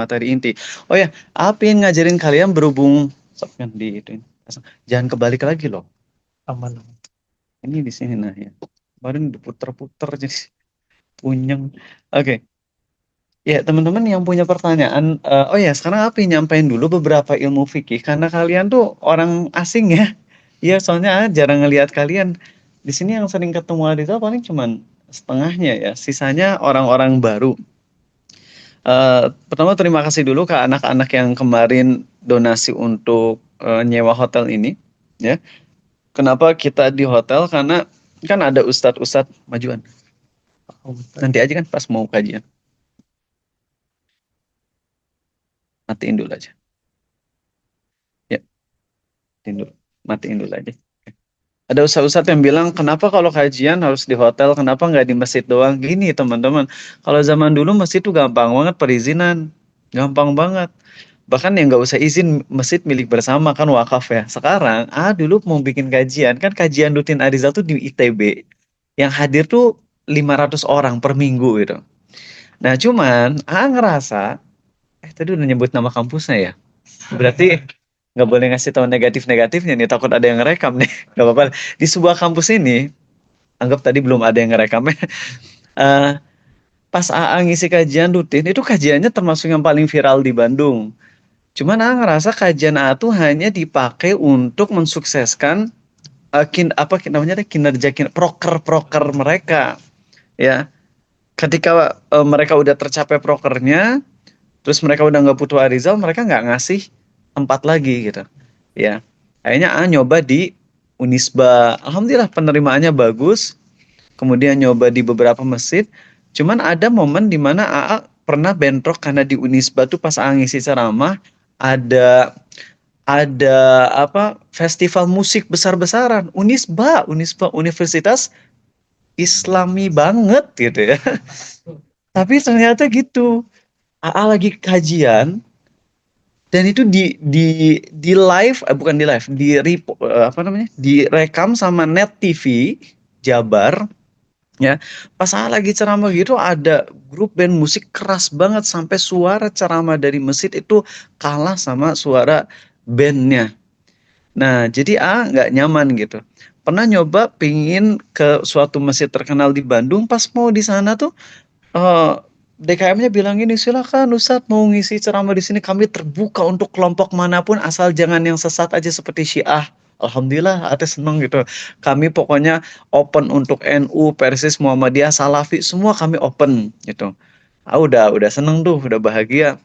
materi inti. Oh ya, Apin ngajarin kalian berhubung kan di itu. Jangan kebalik lagi loh. Aman. Ini di sini nah ya. Kemarin diputer-puter jadi punyeng. Oke. Ya, teman-teman yang punya pertanyaan, oh ya, sekarang Apin nyampein dulu beberapa ilmu fikih karena kalian tuh orang asing ya. Iya, soalnya jarang ngelihat kalian. Di sini yang sering ketemu Adita paling cuman setengahnya ya. Sisanya orang-orang baru. Pertama terima kasih dulu ke anak-anak yang kemarin donasi untuk nyewa hotel ini, ya. Kenapa kita di hotel? Karena kan ada ustadz-ustadz majuan. Nanti aja kan pas mau kajian. Matiin dulu aja. Ya, matiin dulu. Matiin dulu aja. Ada ustadz-ustadz yang bilang, kenapa kalau kajian harus di hotel, kenapa nggak di masjid doang? Gini teman-teman, kalau zaman dulu masjid tuh gampang banget perizinan. Gampang banget. Bahkan yang nggak usah izin masjid milik bersama kan wakaf ya. Sekarang, dulu mau bikin kajian, kan kajian rutin Arizal tuh di ITB. Yang hadir tuh 500 orang per minggu gitu. Nah cuman, ngerasa, tadi udah nyebut nama kampusnya ya? Berarti nggak boleh ngasih tahu negatif-negatifnya nih, takut ada yang ngerekam nih. Nggak apa-apa. Di sebuah kampus ini, anggap tadi belum ada yang ngerekamnya. Eh, Pas AA ngisi kajian rutin, itu kajiannya termasuk yang paling viral di Bandung. Cuman AA ngerasa kajian AA tuh hanya dipakai untuk mensukseskan namanya kinerja proker-proker mereka. Ya, ketika mereka udah tercapai prokernya, terus mereka udah nggak butuh Arizal, mereka nggak ngasih tempat lagi gitu. Ya, akhirnya nyoba di Unisba. Alhamdulillah penerimaannya bagus. Kemudian nyoba di beberapa masjid. Cuman ada momen di mana AA pernah bentrok karena di Unisba tuh pas AA ngisi ceramah ada ada festival musik besar-besaran. Unisba Universitas Islami banget gitu ya. Tapi ternyata gitu. AA lagi kajian dan itu di live bukan di live direkam sama Net TV Jabar ya. Pas saya lagi ceramah gitu ada grup band musik keras banget sampai suara ceramah dari masjid itu kalah sama suara bandnya. Nah jadi nggak nyaman gitu. Pernah nyoba pingin ke suatu masjid terkenal di Bandung, pas mau di sana tuh eh, DKM-nya bilang gini, silakan Ustadz mau ngisi ceramah di sini, kami terbuka untuk kelompok manapun asal jangan yang sesat aja seperti Syiah. Alhamdulillah, Ate seneng gitu. Kami pokoknya open untuk NU, Persis, Muhammadiyah, Salafi, semua kami open gitu. Udah seneng tuh, udah bahagia.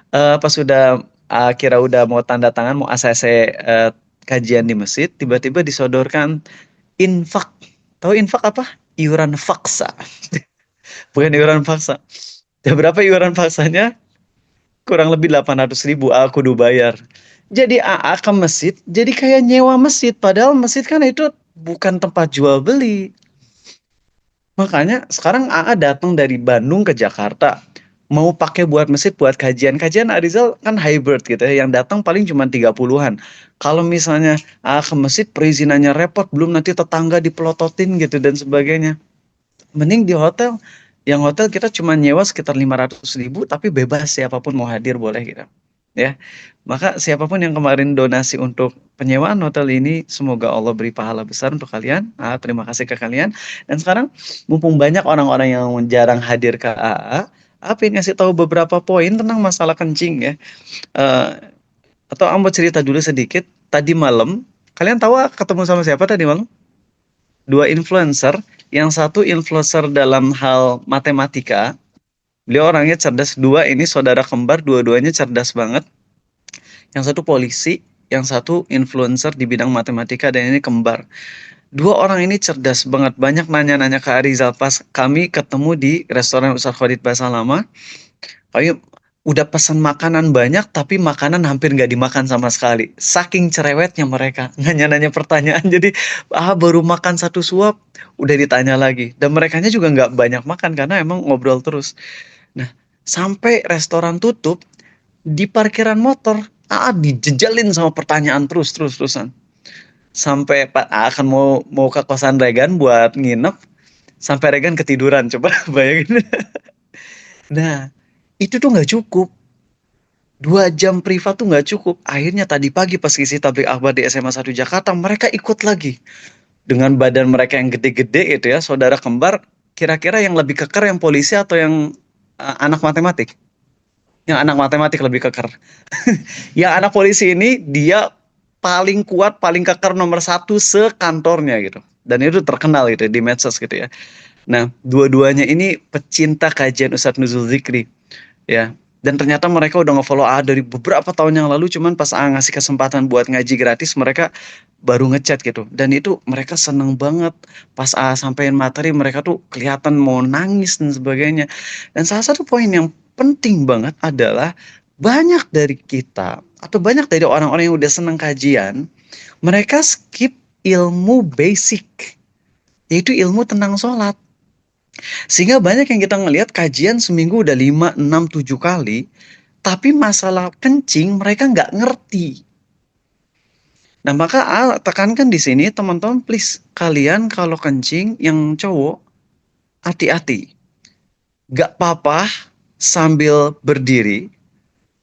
Pas udah kira udah mau tanda tangan, mau ACC kajian di masjid, tiba-tiba disodorkan infak. Tahu infak apa? Iuran faksa. Bukan iuran paksa. Ya berapa iuran paksanya? Kurang lebih 800.000 aku kudu bayar. Jadi AA ke masjid, jadi kayak nyewa masjid. Padahal masjid kan itu bukan tempat jual beli. Makanya sekarang AA datang dari Bandung ke Jakarta. Mau pakai buat masjid, buat kajian. Kajian Arizal kan hybrid gitu ya. Yang datang paling cuma 30-an. Kalau misalnya AA ke masjid, perizinannya repot. Belum nanti tetangga dipelototin gitu dan sebagainya. Mending di hotel. Yang hotel kita cuma nyewa sekitar 500.000, tapi bebas siapapun mau hadir boleh gitu. Ya, maka siapapun yang kemarin donasi untuk penyewaan hotel ini, semoga Allah beri pahala besar untuk kalian. Terima kasih ke kalian. Dan sekarang mumpung banyak orang-orang yang jarang hadir ke AA, ingin ngasih tahu beberapa poin tentang masalah kencing ya. Eh, atau mau cerita dulu sedikit. Tadi malam, kalian tahu ketemu sama siapa tadi malam? Dua influencer, yang satu influencer dalam hal matematika, beliau orangnya cerdas, dua ini saudara kembar, dua-duanya cerdas banget. Yang satu polisi, yang satu influencer di bidang matematika, dan ini kembar. Dua orang ini cerdas banget, banyak nanya-nanya ke Arizal pas kami ketemu di restoran Ustadz Khalid Basalamah. Kami udah pesan makanan banyak, tapi makanan hampir nggak dimakan sama sekali. Saking cerewetnya mereka, nanya-nanya pertanyaan. Jadi, baru makan satu suap, udah ditanya lagi. Dan merekanya juga nggak banyak makan, karena emang ngobrol terus. Nah, sampai restoran tutup, di parkiran motor, dijejalin sama pertanyaan terus-terusan. Sampai Pak akan mau ke kosan Regan buat nginep, sampai Regan ketiduran. Coba bayangin. Nah, itu tuh nggak cukup. 2 jam privat tuh nggak cukup. Akhirnya tadi pagi pas ngisi tablik akbar di SMA 1 Jakarta, mereka ikut lagi. Dengan badan mereka yang gede-gede itu ya, saudara kembar, kira-kira yang lebih keker yang polisi atau yang anak matematik? Yang anak matematik lebih keker. Yang anak polisi ini dia paling kuat, paling keker nomor satu sekantornya gitu. Dan itu terkenal gitu di medsos gitu ya. Nah, dua-duanya ini pecinta kajian Ustadz Nuzul Zikri ya. Dan ternyata mereka udah ngefollow A dari beberapa tahun yang lalu, cuman pas A ngasih kesempatan buat ngaji gratis, mereka baru ngechat gitu. Dan itu mereka seneng banget. Pas A sampein materi, mereka tuh kelihatan mau nangis dan sebagainya. Dan salah satu poin yang penting banget adalah banyak dari kita atau banyak dari orang-orang yang udah seneng kajian, mereka skip ilmu basic, yaitu ilmu tentang sholat. Sehingga banyak yang kita ngelihat kajian seminggu udah 5, 6, 7 kali, tapi masalah kencing mereka nggak ngerti. Nah, maka tekankan di sini teman-teman, please, kalian kalau kencing yang cowok, hati-hati. Nggak apa-apa sambil berdiri,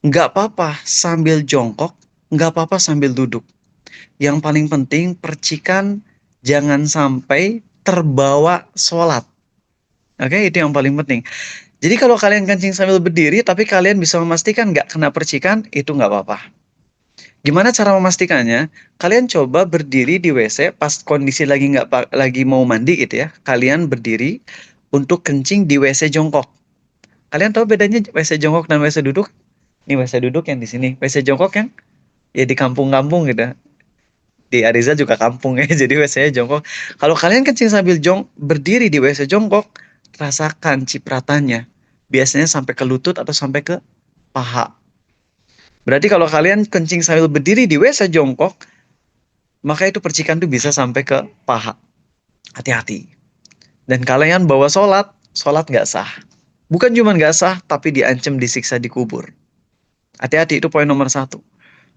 nggak apa-apa sambil jongkok, nggak apa-apa sambil duduk. Yang paling penting percikan jangan sampai terbawa sholat. Oke, itu yang paling penting. Jadi kalau kalian kencing sambil berdiri, tapi kalian bisa memastikan nggak kena percikan, itu nggak apa-apa. Gimana cara memastikannya? Kalian coba berdiri di WC pas kondisi lagi nggak lagi mau mandi gitu ya. Kalian berdiri untuk kencing di WC jongkok. Kalian tahu bedanya WC jongkok dan WC duduk? Ini WC duduk yang di sini. WC jongkok yang ya di kampung-kampung gitu. Di Ariza juga kampung ya, jadi WC-nya jongkok. Kalau kalian kencing sambil berdiri di WC jongkok, rasakan cipratannya. Biasanya sampai ke lutut atau sampai ke paha. Berarti kalau kalian kencing sambil berdiri di WC jongkok, maka itu percikan tuh bisa sampai ke paha. Hati-hati. Dan kalian bawa sholat, sholat nggak sah. Bukan cuma nggak sah, tapi diancam disiksa di kubur. Hati-hati, itu poin nomor 1.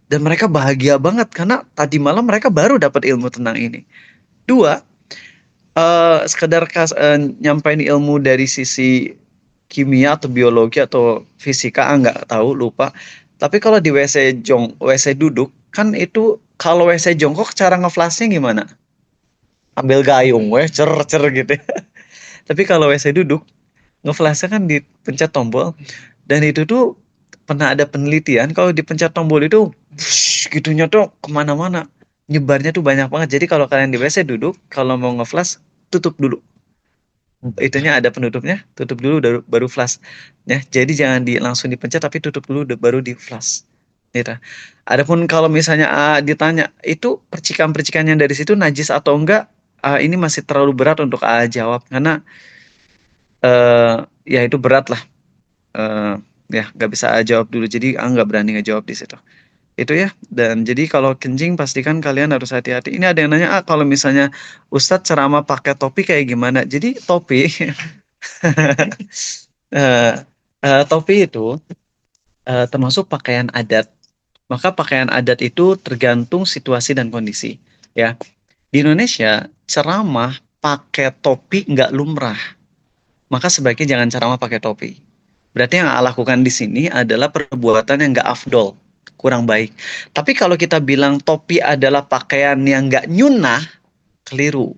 Dan mereka bahagia banget karena tadi malam mereka baru dapat ilmu tentang ini. 2, sekedar nyampain ilmu dari sisi kimia atau biologi atau fisika, nggak tahu, lupa. Tapi kalau di WC duduk kan itu, kalau WC jongkok cara ngeflashnya gimana? Ambil gayung, cer cer gitu. Tapi kalau WC duduk ngeflashnya kan dipencet tombol, dan itu tuh pernah ada penelitian kalau dipencet tombol itu gitunya tuh kemana-mana, nyebarnya tuh banyak banget. Jadi kalau kalian di WC duduk, kalau mau ngeflash tutup dulu. Itunya ada penutupnya, tutup dulu baru flash. Ya, jadi jangan langsung dipencet tapi tutup dulu baru di flash. Gitu. Adapun kalau misalnya ditanya itu percikan-percikan yang dari situ najis atau enggak, ini masih terlalu berat untuk jawab karena ya itu berat lah. Ya nggak bisa jawab dulu, jadi nggak berani ngejawab di situ. Itu ya. Dan jadi kalau kencing pastikan kalian harus hati-hati. Ini ada yang nanya, kalau misalnya Ustadz ceramah pakai topi kayak gimana? Jadi topi eh, topi itu termasuk pakaian adat. Maka pakaian adat itu tergantung situasi dan kondisi. Ya, di Indonesia ceramah pakai topi nggak lumrah. Maka sebaiknya jangan ceramah pakai topi. Berarti yang lakukan di sini adalah perbuatan yang nggak afdol, kurang baik. Tapi kalau kita bilang topi adalah pakaian yang nggak nyunah, keliru.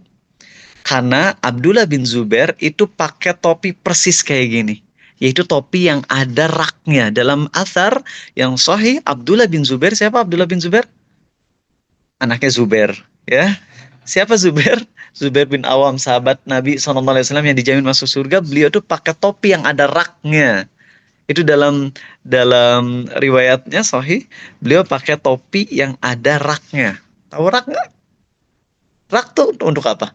Karena Abdullah bin Zubair itu pakai topi persis kayak gini. Yaitu topi yang ada raknya. Dalam athar yang sahih, Abdullah bin Zubair, siapa Abdullah bin Zubair? Anaknya Zubair, ya. Siapa Zubair? Zubair bin Awam, sahabat Nabi SAW yang dijamin masuk surga. Beliau tuh pakai topi yang ada raknya. Itu dalam dalam riwayatnya sahih, beliau pakai topi yang ada raknya. Tahu rak nggak? Rak tuh untuk apa?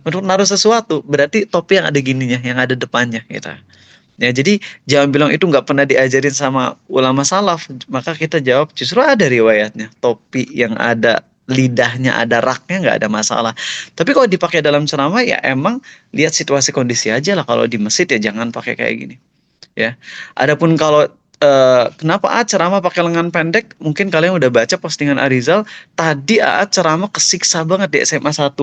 Untuk naruh sesuatu. Berarti topi yang ada gininya, yang ada depannya gitu. Ya, jadi jangan bilang itu nggak pernah diajarin sama ulama salaf. Maka kita jawab justru ada riwayatnya. Topi yang ada lidahnya, ada raknya, nggak ada masalah. Tapi kalau dipakai dalam ceramah ya emang lihat situasi kondisi aja lah. Kalau di masjid ya jangan pakai kayak gini. Ya. Adapun kalau kenapa ceramah pakai lengan pendek? Mungkin kalian udah baca postingan Arizal. Tadi ceramah kesiksa banget di SMA 1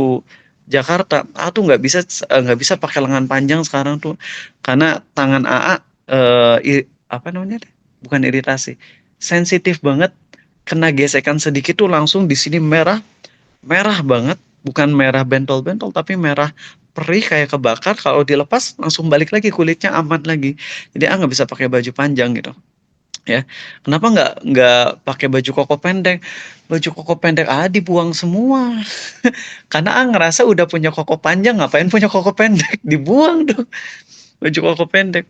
Jakarta. Tuh nggak bisa pakai lengan panjang sekarang tuh karena tangan apa namanya? Bukan iritasi. sensitif banget, kena gesekan sedikit tuh langsung di sini merah, merah banget, bukan merah bentol-bentol tapi merah perih kayak kebakar. Kalau dilepas langsung balik lagi kulitnya aman lagi. Jadi nggak bisa pakai baju panjang gitu. Ya, kenapa nggak pakai baju koko pendek? Baju koko pendek dibuang semua. Karena ngerasa udah punya koko panjang, ngapain punya koko pendek? Dibuang dong baju koko pendek.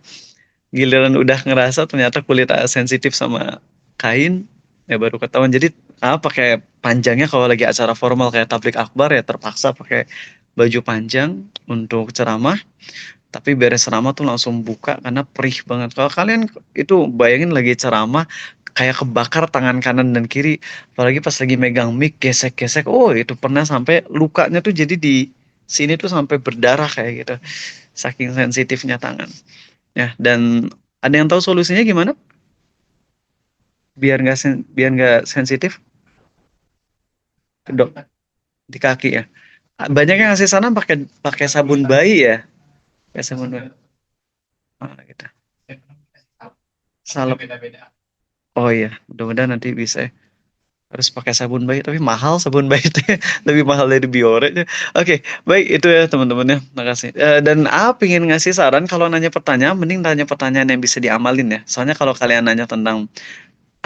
Giliran udah ngerasa ternyata kulit sensitif sama kain, ya baru ketahuan. Jadi pakai panjangnya kalau lagi acara formal kayak tablik akbar ya terpaksa pakai baju panjang untuk ceramah. Tapi beres ceramah tuh langsung buka karena perih banget. Kalau kalian itu bayangin lagi ceramah kayak kebakar tangan kanan dan kiri, apalagi pas lagi megang mic gesek-gesek, oh itu pernah sampai lukanya tuh jadi di sini tuh sampai berdarah kayak gitu. Saking sensitifnya tangan. Ya, dan ada yang tahu solusinya gimana? Biar nggak sensitif, dok, di kaki ya. Banyak yang ngasih saran pakai pakai sabun bayi ya, pakai sabun bayi. Gitu. Salep. Oh iya, mudah-mudahan nanti bisa ya. Harus pakai sabun bayi, tapi mahal sabun bayi itu ya. Lebih mahal dari Biore. Oke, baik itu ya teman-teman ya. Makasih. Dan pengen ngasih saran kalau nanya pertanyaan, mending tanya pertanyaan yang bisa diamalin ya. Soalnya kalau kalian nanya tentang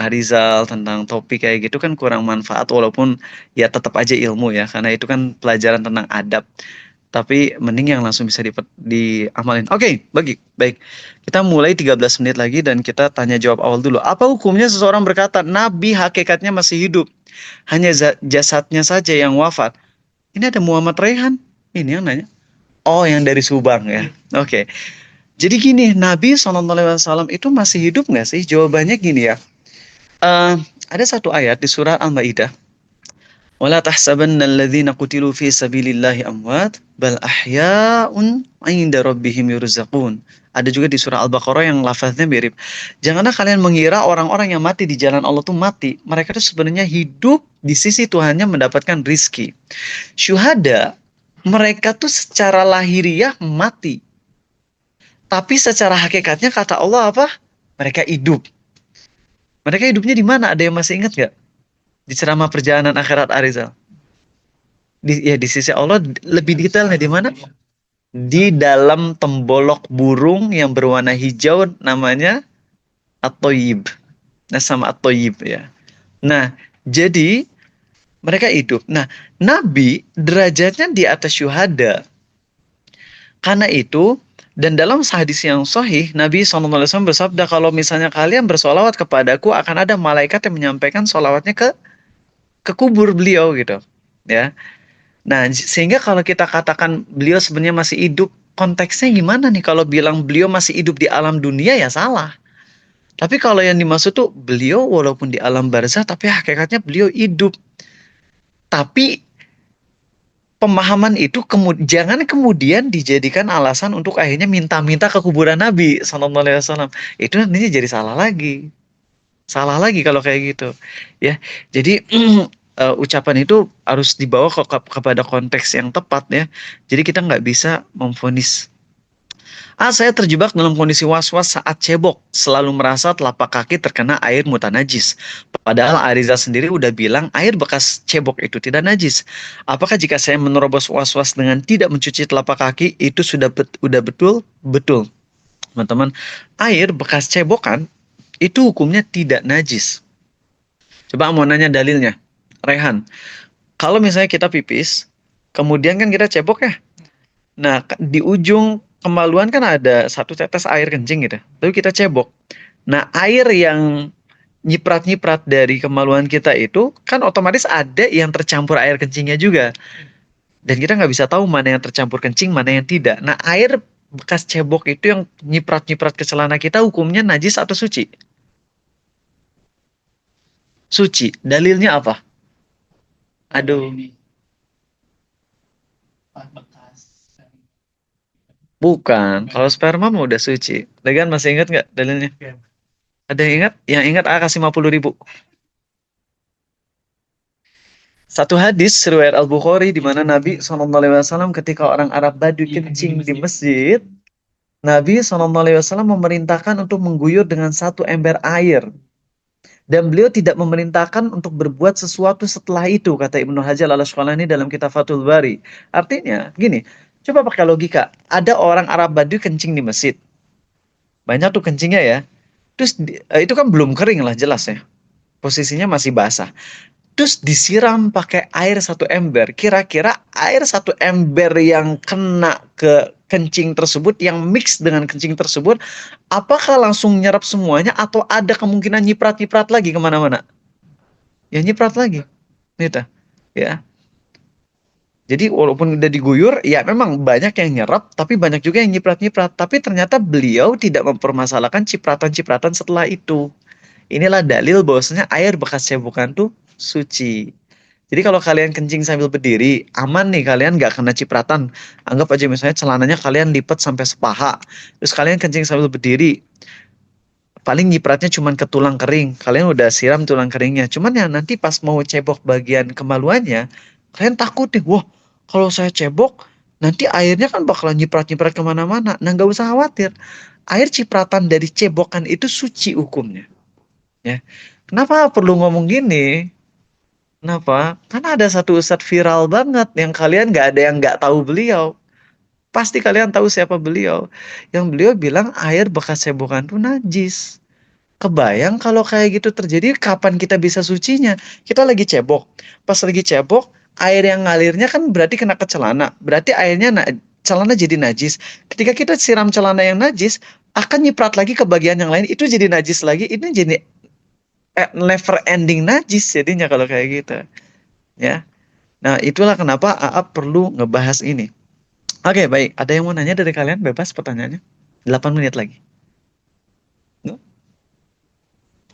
Arizal tentang topik kayak gitu kan kurang manfaat walaupun ya tetap aja ilmu ya karena itu kan pelajaran tentang adab tapi mending yang langsung bisa diamalin. Oke, baik. Kita mulai 13 menit lagi dan kita tanya jawab awal dulu. Apa hukumnya seseorang berkata Nabi hakikatnya masih hidup, hanya jasadnya saja yang wafat? Ini ada Muhammad Raihan. Ini yang nanya. Oh, yang dari Subang ya. Oke. Jadi gini, Nabi SAW itu masih hidup nggak sih? Jawabannya gini ya. Eh, ada satu ayat di surah Al-Maidah. Wala tahsabanna alladhina qutilu fi sabilillahi amwat bal ahya'un 'inda rabbihim yurzaqun. Ada juga di surah Al-Baqarah yang lafaznya mirip. Janganlah kalian mengira orang-orang yang mati di jalan Allah tuh mati. Mereka itu sebenarnya hidup di sisi Tuhannya mendapatkan rizki. Syuhada, mereka tuh secara lahiriah mati. Tapi secara hakikatnya kata Allah apa? Mereka hidup. Mereka hidupnya di mana? Ada yang masih ingat nggak? Di ceramah perjalanan akhirat Arizal. Di sisi Allah lebih detailnya di mana? Di dalam tembolok burung yang berwarna hijau namanya at-thayyib. Nah, sama at-thayyib ya. Nah, jadi mereka hidup. Nah, Nabi derajatnya di atas syuhada. Karena itu, dan dalam hadis yang sahih, Nabi SAW bersabda, kalau misalnya kalian bersolawat kepadaku, akan ada malaikat yang menyampaikan solawatnya ke kubur beliau gitu. Ya. Nah, sehingga kalau kita katakan beliau sebenarnya masih hidup, konteksnya gimana nih? Kalau bilang beliau masih hidup di alam dunia ya salah. Tapi kalau yang dimaksud tuh beliau walaupun di alam barzah, tapi hakikatnya beliau hidup. Tapi pemahaman itu jangan kemudian dijadikan alasan untuk akhirnya minta-minta ke kuburan Nabi SAW. Itu nantinya jadi salah lagi. Salah lagi kalau kayak gitu. Ya, jadi ucapan itu harus dibawa kepada konteks yang tepat ya. Jadi kita nggak bisa memvonis. Saya terjebak dalam kondisi was-was saat cebok, selalu merasa telapak kaki terkena air mutanajis. Padahal Ariza sendiri udah bilang air bekas cebok itu tidak najis. Apakah jika saya menerobos was-was dengan tidak mencuci telapak kaki itu sudah udah betul? Betul. Teman-teman, air bekas cebokan itu hukumnya tidak najis. Coba mau nanya dalilnya. Rehan, kalau misalnya kita pipis, kemudian kan kita cebok ya. Nah, di ujung kemaluan kan ada satu tetes air kencing gitu. Lalu kita cebok. Nah, air yang nyiprat-nyiprat dari kemaluan kita itu kan otomatis ada yang tercampur air kencingnya juga. Dan kita nggak bisa tahu mana yang tercampur kencing, mana yang tidak. Nah, air bekas cebok itu yang nyiprat-nyiprat ke celana kita hukumnya najis atau suci? Suci. Dalilnya apa? Aduh. Bukan. Kalau sperma mah udah suci. Legan masih ingat nggak dalilnya? Ada yang ingat? Yang ingat kasih 50.000. Satu hadis riwayat Al-Bukhari di mana Nabi SAW ketika orang Arab Badui kencing di masjid, Nabi SAW memerintahkan untuk mengguyur dengan satu ember air. Dan beliau tidak memerintahkan untuk berbuat sesuatu setelah itu, kata Ibnu Hajar al-Asqalani dalam kitab Fathul Bari. Artinya, gini, coba pakai logika. Ada orang Arab Badui kencing di masjid. Banyak tuh kencingnya ya. Terus itu kan belum kering lah jelas ya. Posisinya masih basah. Terus disiram pakai air satu ember. Kira-kira air satu ember yang kena ke kencing tersebut, yang mix dengan kencing tersebut, apakah langsung nyerap semuanya atau ada kemungkinan nyiprat-nyiprat lagi kemana-mana? Ya nyiprat lagi. Gitu. Ya. Jadi walaupun udah diguyur, ya memang banyak yang nyerap, tapi banyak juga yang nyiprat-nyiprat. Tapi ternyata beliau tidak mempermasalahkan cipratan-cipratan setelah itu. Inilah dalil bahwasanya air bekas cebokan tuh suci. Jadi kalau kalian kencing sambil berdiri, aman nih, kalian nggak kena cipratan. Anggap aja misalnya celananya kalian lipat sampai sepaha. Terus kalian kencing sambil berdiri. Paling nyipratnya cuma ke tulang kering. Kalian udah siram tulang keringnya. Cuman ya nanti pas mau cebok bagian kemaluannya, kalian takut nih. Wah, kalau saya cebok, nanti airnya kan bakalan nyiprat-nyiprat kemana-mana. Nah, nggak usah khawatir. Air cipratan dari cebokan itu suci hukumnya. Ya. Kenapa perlu ngomong gini? Kenapa? Karena ada satu ustadz viral banget yang kalian nggak ada yang nggak tahu beliau. Pasti kalian tahu siapa beliau. Yang beliau bilang air bekas cebokan itu najis. Kebayang kalau kayak gitu terjadi, kapan kita bisa sucinya? Kita lagi cebok. Pas lagi cebok, air yang ngalirnya kan berarti kena ke celana. Berarti airnya celana jadi najis. Ketika kita siram celana yang najis, akan nyiprat lagi ke bagian yang lain. Itu jadi najis lagi. Ini jadi never ending najis jadinya kalau kayak gitu. Ya. Nah, itulah kenapa AA perlu ngebahas ini. Oke, baik. Ada yang mau nanya dari kalian? Bebas pertanyaannya. 8 menit lagi. No?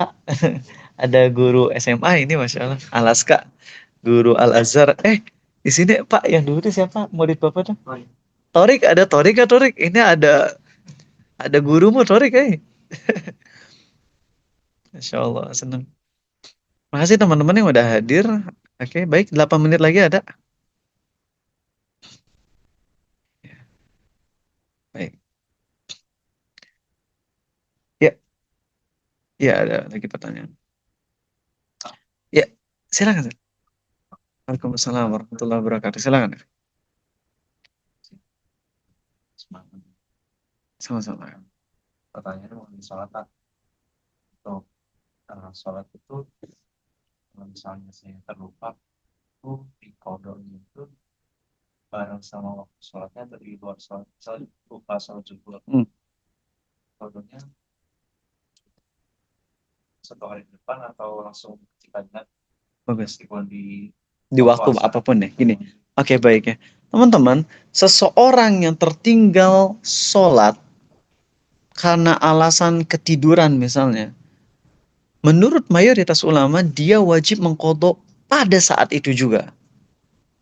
Pak, ada guru SMA ini, Masya Allah. Alaska, guru Al-Azhar. Di sini Pak, yang dulu itu siapa? Murid Bapak tuh? Torik, ada Torik ya Torik? Ini ada gurumu Torik, Masya Allah, senang. Makasih teman-teman yang udah hadir. Oke, baik. 8 menit lagi ada. Baik. Ya, ya ada lagi pertanyaan. Ya, silakan. Waalaikumsalam warahmatullahi wabarakatuh. Silakan. Sama-sama. Pertanyaan mengenai sholat atau sholat itu kalau misalnya saya terlupa itu di kodonya itu bareng sama waktu sholatnya atau di luar sholat, misalnya lupa sholat zuhur kodonya satu hari depan atau langsung ketika ingat Bagus. meskipun Di waktu puasa. apapun ya. Gini. Oke, baik ya. Teman-teman, seseorang yang tertinggal sholat karena alasan ketiduran misalnya, menurut mayoritas ulama, dia wajib mengkodok pada saat itu juga.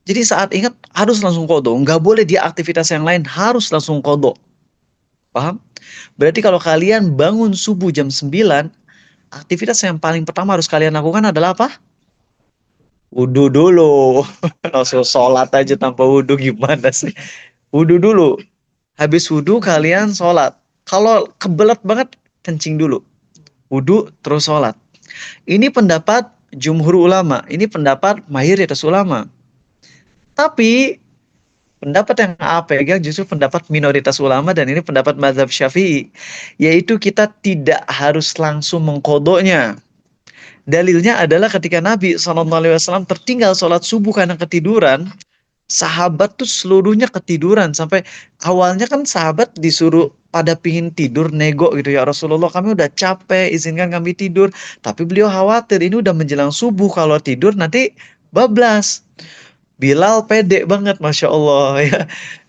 Jadi saat ingat harus langsung kodok. Nggak boleh dia aktivitas yang lain, harus langsung kodok. Paham? Berarti kalau kalian bangun subuh jam 9, aktivitas yang paling pertama harus kalian lakukan adalah apa? Wudhu dulu. Langsung sholat aja tanpa wudhu gimana sih? Wudhu dulu. Habis wudhu kalian sholat. Kalau kebelet banget, kencing dulu. Wudhu terus sholat. Ini pendapat jumhur ulama. Ini pendapat mayoritas ulama. Tapi pendapat yang A pegang justru pendapat minoritas ulama dan ini pendapat mazhab Syafi'i. Yaitu kita tidak harus langsung mengkodoknya. Dalilnya adalah ketika Nabi SAW tertinggal sholat subuh karena ketiduran, sahabat tuh seluruhnya ketiduran sampai awalnya kan sahabat disuruh pada pingin tidur nego gitu ya Rasulullah kami udah capek izinkan kami tidur tapi beliau khawatir ini udah menjelang subuh kalau tidur nanti bablas. Bilal pede banget Masya Allah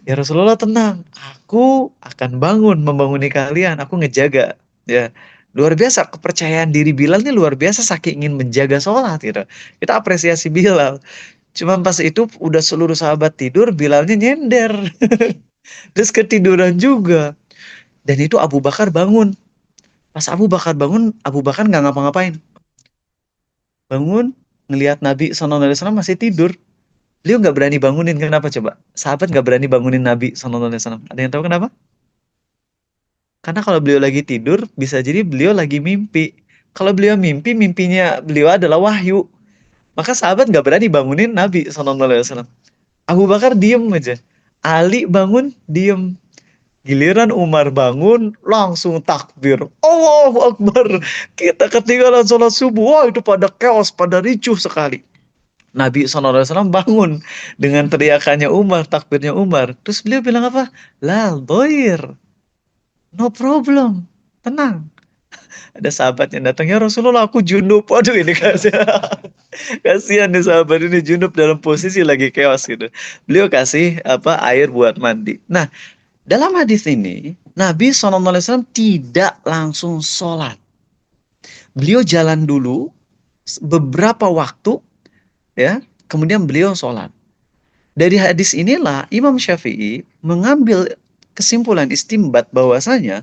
ya Rasulullah tenang aku akan bangun membanguni kalian aku ngejaga ya luar biasa kepercayaan diri Bilal ini luar biasa saking ingin menjaga sholat gitu kita apresiasi Bilal. Cuma pas itu udah seluruh sahabat tidur, Bilalnya nyender. Terus ketiduran juga. Dan itu Abu Bakar bangun. Pas Abu Bakar bangun, Abu Bakar nggak ngapa-ngapain. Bangun, ngelihat Nabi SAW masih tidur. Beliau nggak berani bangunin. Kenapa coba? Sahabat nggak berani bangunin Nabi SAW. Ada yang tahu kenapa? Karena kalau beliau lagi tidur, bisa jadi beliau lagi mimpi. Kalau beliau mimpi, mimpinya beliau adalah wahyu. Maka sahabat nggak berani bangunin Nabi SAW. Abu Bakar diem aja. Ali bangun, diem. Giliran Umar bangun, langsung takbir. Allahu Akbar. Kita ketinggalan sholat subuh. Wah, itu pada chaos, pada ricuh sekali. Nabi SAW bangun dengan teriakannya Umar, takbirnya Umar. Terus beliau bilang apa? La doir. No problem. Tenang. Ada sahabat yang datang, ya Rasulullah aku junub. Waduh ini kasihan nih sahabat ini junub dalam posisi lagi chaos gitu. Beliau kasih apa air buat mandi. Nah, dalam hadis ini Nabi SAW tidak langsung sholat. Beliau jalan dulu beberapa waktu ya, kemudian beliau sholat. Dari hadis inilah Imam Syafi'i mengambil kesimpulan istimbat bahwasanya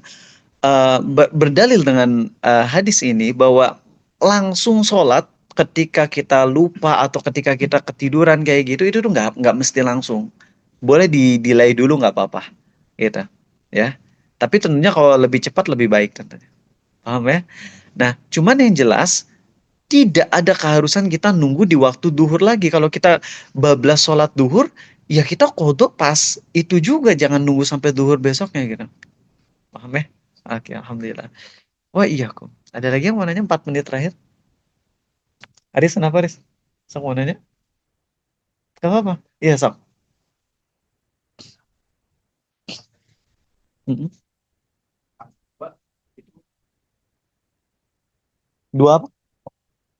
berdalil dengan hadis ini bahwa langsung sholat ketika kita lupa atau ketika kita ketiduran kayak gitu itu tuh nggak mesti langsung. Boleh di delay dulu nggak apa-apa, gitu, ya. Tapi tentunya kalau lebih cepat lebih baik tentunya. Paham ya? Nah, cuman yang jelas tidak ada keharusan kita nunggu di waktu duhur lagi. Kalau kita bablas sholat duhur, ya kita kodok pas itu juga. Jangan nunggu sampai duhur besoknya gitu. Paham ya? Oke, alhamdulillah. Oh iya kok. Ada lagi yang mau nanya 4 menit terakhir? Aris, kenapa Aris? Sok mau nanya? Gak apa-apa. Iya, sok. Mm-mm. Pak, itu Dua apa?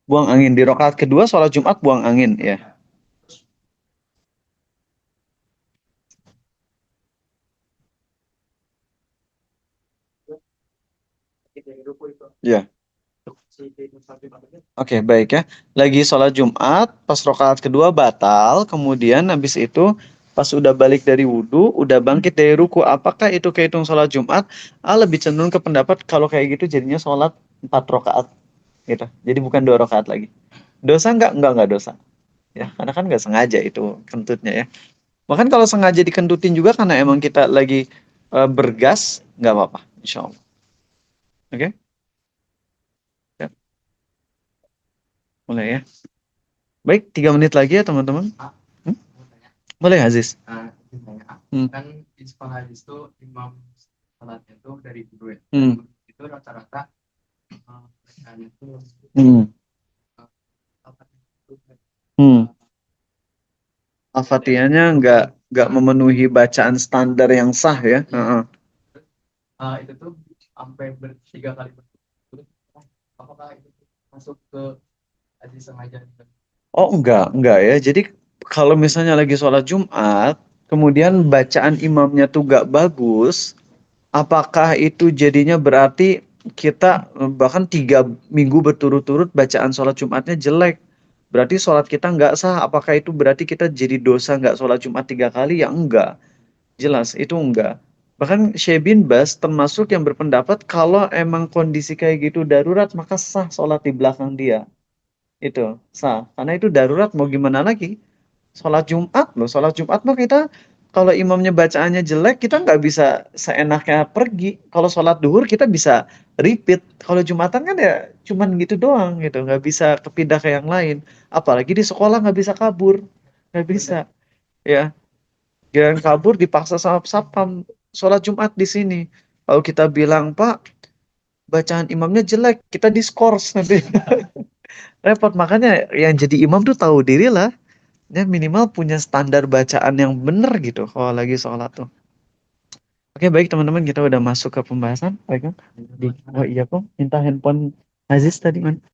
Buang angin. Di rakaat kedua sholat Jumat buang angin. Ya. ya. Terus kita hidup itu Ya. si Musafir itu Oke, baik ya. Lagi sholat Jumat, pas rakaat kedua batal, kemudian habis itu pas udah balik dari wudhu, udah bangkit dari ruku, apakah itu kehitung sholat Jumat? Lebih cenderung ke pendapat kalau kayak gitu jadinya sholat 4 rakaat gitu. Jadi bukan 2 rakaat lagi. Dosa nggak? Nggak dosa. Ya, karena kan nggak sengaja itu kentutnya ya. Bahkan kalau sengaja dikentutin juga karena emang kita lagi bergas, nggak apa-apa, insya Allah. Oke? Ya, mulai ya. Baik, 3 menit lagi ya teman-teman. ah Hmm? mau tanya Boleh Aziz? izin tanya Hmm. kan di sekolah hadis tuh imam salatnya tuh dari guru ya. Hmm. Itu rata-rata bacaannya tuh Hmm. apa itu Hmm. Al-Fatihahnya nggak memenuhi bacaan standar yang sah ya. Heeh. itu tuh sampai bertiga kali berturut-turut. Apakah itu masuk ke hadis sengaja? Oh enggak ya. Jadi kalau misalnya lagi sholat Jumat, kemudian bacaan imamnya tuh nggak bagus, apakah itu jadinya berarti kita bahkan 3 minggu berturut-turut bacaan sholat Jumatnya jelek? Berarti sholat kita nggak sah. Apakah itu berarti kita jadi dosa nggak sholat Jumat 3 kali? Ya enggak. Jelas, itu enggak. Bahkan Syekh bin Bas termasuk yang berpendapat kalau emang kondisi kayak gitu darurat, maka sah sholat di belakang dia. Itu, sah. Karena itu darurat, mau gimana lagi? Sholat Jumat loh, sholat Jumat mah kita, kalau imamnya bacaannya jelek, kita nggak bisa seenaknya pergi. Kalau sholat duhur kita bisa repeat. Kalau Jumatan kan ya cuman gitu doang gitu, nggak bisa kepindah ke yang lain. Apalagi di sekolah nggak bisa kabur. Nggak bisa. Ya. Giliran kabur dipaksa sama satpam sholat Jumat di sini. Kalau kita bilang, Pak, bacaan imamnya jelek, kita diskors nanti. Repot, makanya yang jadi imam tuh tahu diri lah. Ya minimal punya standar bacaan yang bener gitu kalau lagi sholat tuh. Oke, baik teman-teman, kita udah masuk ke pembahasan. Baik kan? Oh iya kok, minta handphone Aziz tadi man.